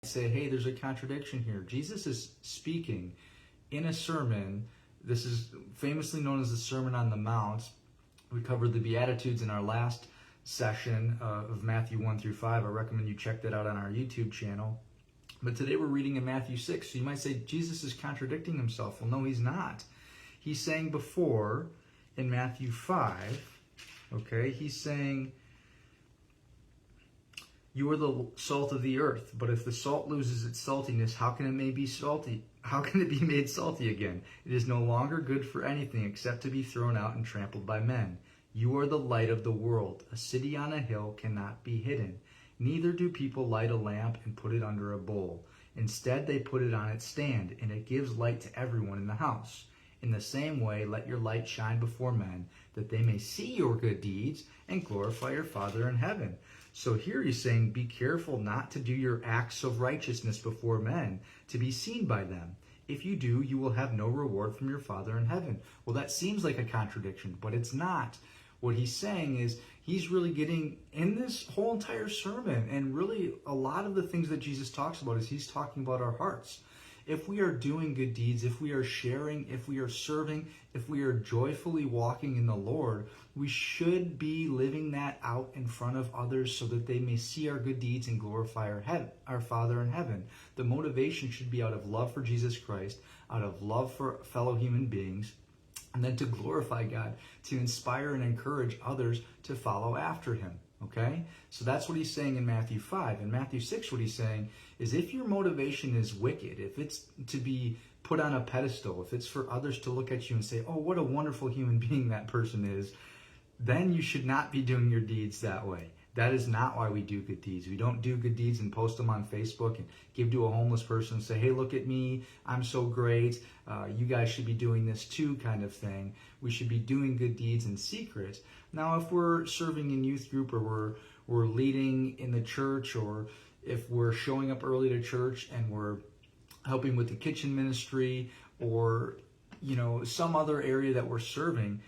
say, hey, there's a contradiction here. Jesus is speaking in a sermon. This is famously known as the Sermon on the Mount. We covered the Beatitudes in our last session of Matthew 1 through 5. I recommend you check that out on our YouTube channel. But today we're reading in Matthew 6. So you might say, Jesus is contradicting himself. Well, no, he's not. He's saying before in Matthew 5, okay, he's saying, you are the salt of the earth, but if the salt loses its saltiness, how can it be salty? How can it be made salty again? It is no longer good for anything except to be thrown out and trampled by men. You are the light of the world. A city on a hill cannot be hidden. Neither do people light a lamp and put it under a bowl. Instead, they put it on its stand, and it gives light to everyone in the house. In the same way, let your light shine before men, that they may see your good deeds and glorify your Father in heaven. So here he's saying, be careful not to do your acts of righteousness before men, to be seen by them. If you do, you will have no reward from your Father in heaven. Well, that seems like a contradiction, but it's not. What he's saying is, he's really getting in this whole entire sermon, and really a lot of the things that Jesus talks about is he's talking about our hearts. If we are doing good deeds, if we are sharing, if we are serving, if we are joyfully walking in the Lord, we should be living that out in front of others so that they may see our good deeds and glorify our Father in heaven. The motivation should be out of love for Jesus Christ, out of love for fellow human beings, and then to glorify God, to inspire and encourage others to follow after him. Okay? So that's what he's saying in Matthew 5. In Matthew 6, what he's saying is, if your motivation is wicked, if it's to be put on a pedestal, if it's for others to look at you and say, oh, what a wonderful human being that person is, then you should not be doing your deeds that way. That is not why we do good deeds. We don't do good deeds and post them on Facebook and give to a homeless person and say, hey, look at me, I'm so great, you guys should be doing this too, kind of thing. We should be doing good deeds in secret. Now, if we're serving in youth group, or we're leading in the church, or if we're showing up early to church and we're helping with the kitchen ministry, or some other area that we're serving,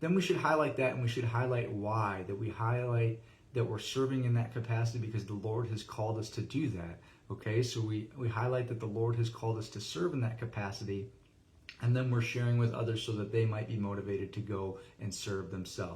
then we should highlight that, and we should highlight why, that we highlight that we're serving in that capacity because the Lord has called us to do that. Okay, so we highlight that the Lord has called us to serve in that capacity, and then we're sharing with others so that they might be motivated to go and serve themselves.